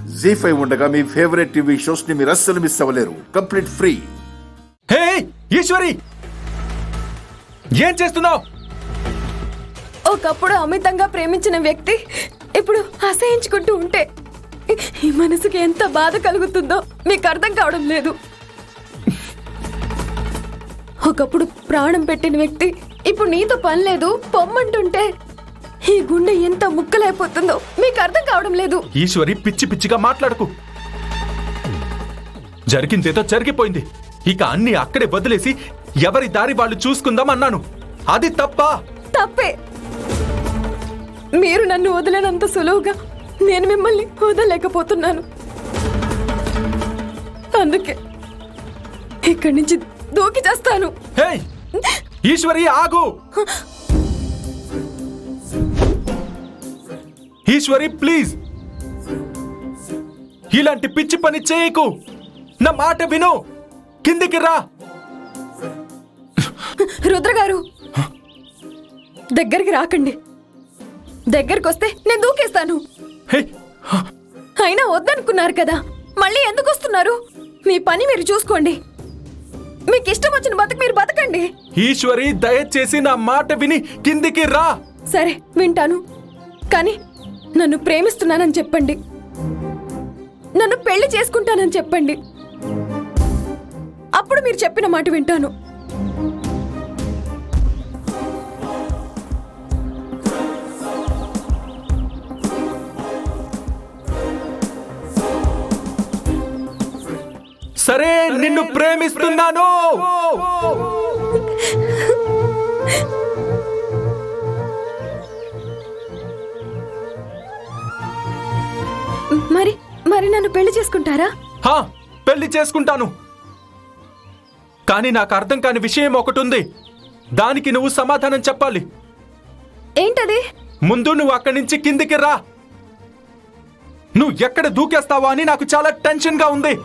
జీ5 ఉండగా మీ favourite TV shows ని మీరు అస్సలు మిస్ అవ్వలేరు. Complete free. హే ఈశ్వరి, ఏం చేస్తున్నావు? ఒకప్పుడు అమితంగా ప్రేమించిన వ్యక్తి ఇప్పుడు అసహించుకుంటూ ఉంటే ఈ మనసుకి ఎంత బాధ కలుగుతుందో మీకు అర్థం కావడం లేదు. ఒకప్పుడు ప్రాణం పెట్టిన వ్యక్తి ఇప్పుడు నీతో పని లేదు పొమ్మంటుంటే ఈ గుండె ఎంత ముక్కలైపోతుందో మీకు అర్థం కావడం లేదు. ఈశ్వరి, పిచ్చి పిచ్చిగా మాట్లాడకు. జరిగిందేదో జరిగిపోయింది. ఇక అన్ని అక్కడే వదిలేసి ఎవరి దారి వాళ్ళు చూసుకుందాం అన్నాను. అది తప్పా? తప్పే. మీరు నన్ను వదిలేనంత సులువుగా నేను మిమ్మల్ని వదలలేకపోతున్నాను. అందుకే ఇక్కడి నుంచి దూకి చేస్తాను. హే ఈశ్వరి, ఆగు. ఈశ్వరి ప్లీజ్, ఇలాంటి పిచ్చి పని చేయకు. నా మాట విను, కిందికి రా. రుద్ర గారు, దగ్గరికి రాకండి. దగ్గరికి వస్తే నేను దూకేస్తాను. హే, అయినా వద్దనుకున్నారు కదా, మళ్ళీ ఎందుకు వస్తున్నారు? మీ పని మీరు చూసుకోండి. మీకు ఇష్టం వచ్చిన బతుకు మీరు బతకండి. ఈశ్వరి దయచేసి నా మాట విని కిందికి రా. సరే వింటాను, కానీ నన్ను ప్రేమిస్తున్నానని చెప్పండి. నన్ను పెళ్లి చేసుకుంటానని చెప్పండి. అప్పుడు మీరు చెప్పిన మాట వింటాను. సరే, నిన్ను ప్రేమిస్తున్నాను. మరి మరి నన్ను పెళ్లి చేసుకుంటారా? హా, పెళ్లి చేసుకుంటాను. కానీ నాకు అర్థం కాని విషయం ఒకటి ఉంది. దానికి నువ్వు సమాధానం చెప్పాలి. ఏంటది? ముందు నువ్వు అక్కడి నుంచి కిందికి రా. నువ్వు ఎక్కడ దూకేస్తావా అని నాకు చాలా టెన్షన్ గా ఉంది.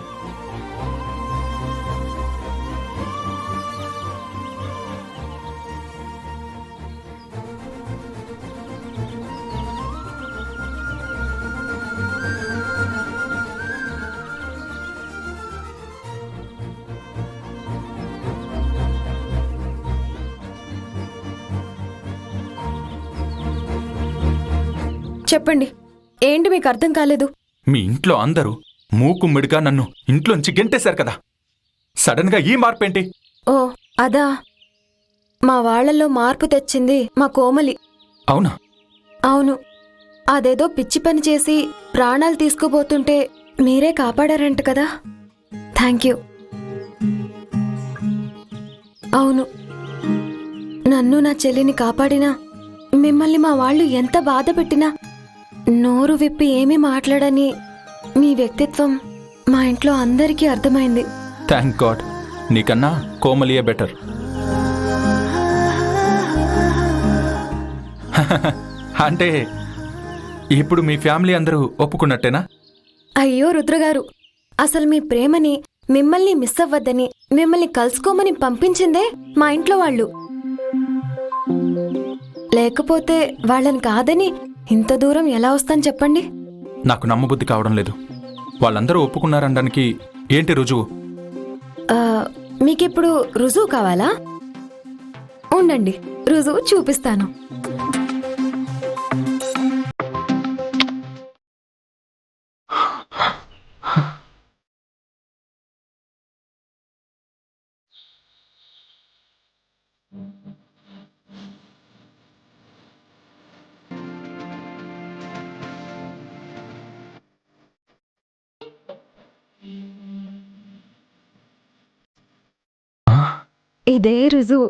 చెప్పండి, ఏంటి మీకు అర్థం కాలేదు? మీ ఇంట్లో అందరూ మూకుమ్మిడిగా నన్ను ఇంట్లోంచి గెంటేశారు కదా. సడన్ గా ఈ మార్పేంటి? ఓ అదా, మా వాళ్లలో మార్పు తెచ్చింది మా కోమలి. అవునా? అవును, అదేదో పిచ్చి పని చేసి ప్రాణాలు తీసుకుపోతుంటే మీరే కాపాడారంట కదా. Thank you. అవును, నన్ను నా చెల్లిని కాపాడినా మిమ్మల్ని మా వాళ్ళు ఎంత బాధ పెట్టినా నోరు విప్పి ఏమీ మాట్లాడని మీ వ్యక్తిత్వం మా ఇంట్లో అందరికీ అర్థమైంది. Thank God. నీకన్నా కోమలియే బెటర్. అంటే ఇప్పుడు మీ ఫ్యామిలీ అందరూ ఒప్పుకున్నట్టేనా? అయ్యో రుద్రగారు, అసలు మీ ప్రేమని మిమ్మల్ని మిస్ అవ్వద్దని మిమ్మల్ని కలుసుకోమని పంపించిందే మా ఇంట్లో వాళ్ళు. లేకపోతే వాళ్ళని కాదని ఇంత దూరం ఎలా వస్తాను చెప్పండి? నాకు నమ్మబుద్ధి కావడం లేదు. వాళ్ళందరూ ఒప్పుకున్నారనడానికి ఏంటి రుజువు? మీకిప్పుడు రుజువు కావాలా? ఉండండి, రుజువు చూపిస్తాను. ఇదే రుజువు.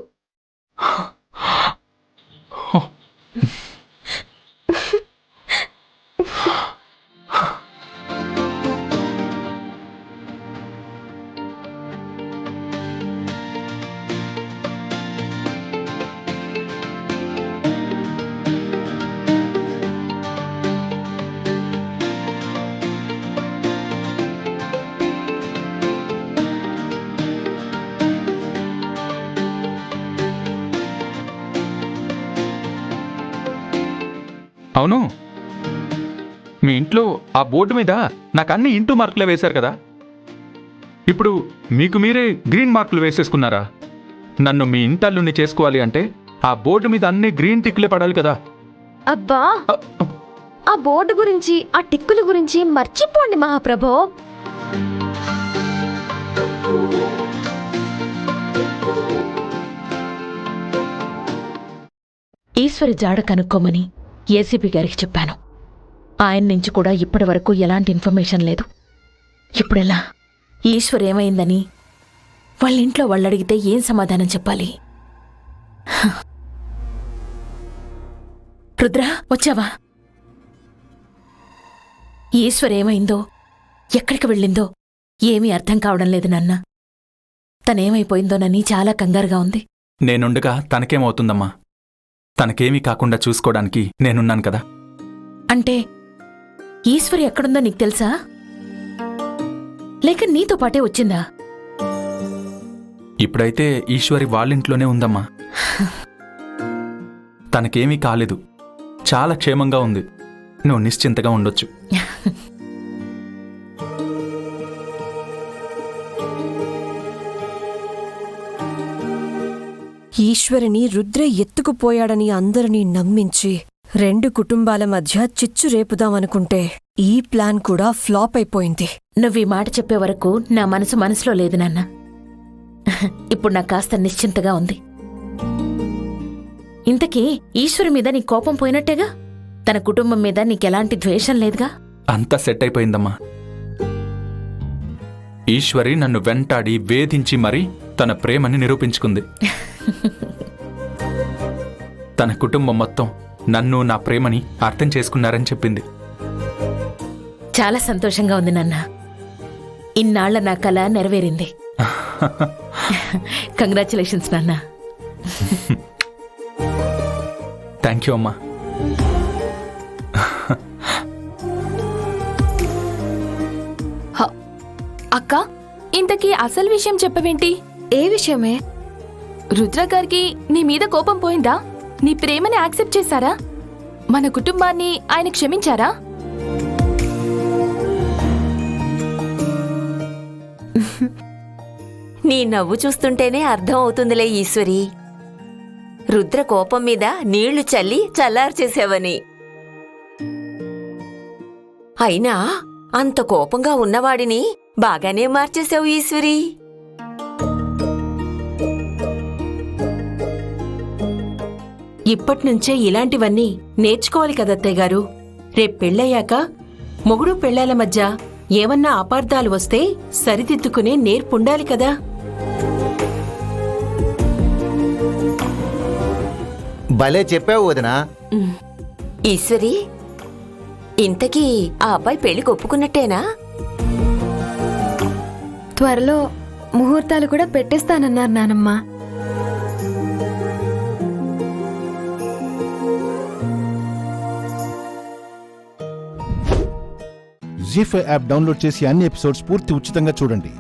అవును, మీ ఇంట్లో ఆ బోర్డు మీద నాకు అన్ని ఇంటూ మార్కులే వేశారు కదా, ఇప్పుడు మీకు మీరే గ్రీన్ మార్కులు వేసేసుకున్నారా? నన్ను మీ ఇంటల్లుని చేసుకోవాలి అంటే ఆ బోర్డు మీద అన్ని గ్రీన్ టిక్కులే పడాలి కదా. అబ్బా, ఆ బోర్డు గురించి ఆ టిక్కుల గురించి మర్చిపోండి మహాప్రభో. ఈశ్వరి జాడ కనుక్కోమని ఏసీపీ గారికి చెప్పాను. ఆయన నుంచి కూడా ఇప్పటి వరకు ఎలాంటి ఇన్ఫర్మేషన్ లేదు. ఇప్పుడెలా? ఈశ్వర్ ఏమైందని వాళ్ళ ఇంట్లో వాళ్ళు అడిగితే ఏం సమాధానం చెప్పాలి? రుద్ర, వచ్చావా? ఈశ్వర్ ఏమైందో, ఎక్కడికి వెళ్ళిందో ఏమీ అర్థం కావడం లేదు నాన్న. తనేమైపోయిందోనని చాలా కంగారుగా ఉంది. నేనుండగా తనకేమవుతుందమ్మా? తనకేమీ కాకుండా చూసుకోవడానికి నేనున్నాను కదా. అంటే ఈశ్వరి ఎక్కడుందో నీకు తెలుసా? లేక నీతో పాటే వచ్చిందా? ఇప్పుడైతే ఈశ్వరి వాళ్ళింట్లోనే ఉందమ్మా. తనకేమీ కాలేదు, చాలా క్షేమంగా ఉంది. నువ్వు నిశ్చింతగా ఉండొచ్చు. ఈశ్వరిని రుద్ర ఎత్తుకుపోయాడని అందరినీ నమ్మించి 2 కుటుంబాల మధ్య చిచ్చు రేపుదామనుకుంటే ఈ ప్లాన్ కూడా ఫ్లాప్ అయిపోయింది. నువ్వీ మాట చెప్పే వరకు నా మనసులో లేదు నాన్న. ఇప్పుడు నాకు కాస్త నిశ్చింతగా ఉంది. ఇంతకీ ఈశ్వరి మీద నీ కోపం పోయినట్టేగా? తన కుటుంబం మీద నీకెలాంటి ద్వేషం లేదుగా? అంతా సెట్ అయిపోయిందమ్మా. ఈశ్వరి నన్ను వెంటాడి వేధించి మరీ తన ప్రేమని నిరూపించుకుంది. తన కుటుంబం మొత్తం నన్ను, నా ప్రేమని అర్థం చేసుకున్నారని చెప్పింది. చాలా సంతోషంగా ఉంది నాన్న. ఇన్నాళ్ల నా కల నెరవేరింది. కంగ్రాచులేషన్స్ నాన్న. థ్యాంక్ యూ అమ్మా. అక్క, ఇంతకీ అసలు విషయం చెప్పవేంటి? ఏ విషయమే? రుద్ర గారికి నీ మీద కోపం పోయిందా? నీ ప్రేమని యాక్సెప్ట్ చేశారా? మన కుటుంబాన్ని ఆయన క్షమించారా? నీ నవ్వు చూస్తుంటేనే అర్థం అవుతుందిలే ఈశ్వరి. రుద్ర కోపం మీద నీళ్లు చల్లి చల్లార్చేసావని. అయినా అంత కోపంగా ఉన్నవాడిని బాగానే మార్చేశావు ఈశ్వరి. ఇప్పట్నుంచే ఇలాంటివన్నీ నేర్చుకోవాలి కదత్తయ్య గారు. రేపు పెళ్ళయ్యాక మొగుడు పెళ్ళాల మధ్య ఏమన్నా అపార్థాలు వస్తే సరిదిద్దుకునే నేర్పుండాలి కదా. భలే చెప్పావు వదినా. ఈశ్వరి, ఇంతకీ ఆ అబ్బాయి పెళ్లికి ఒప్పుకున్నట్టేనా? త్వరలో ముహూర్తాలు కూడా పెట్టేస్తానన్నారు నానమ్మ. జీ5 యాప్ డౌన్లోడ్ చేసి అన్ని ఎపిసోడ్స్ పూర్తి ఉచితంగా చూడండి.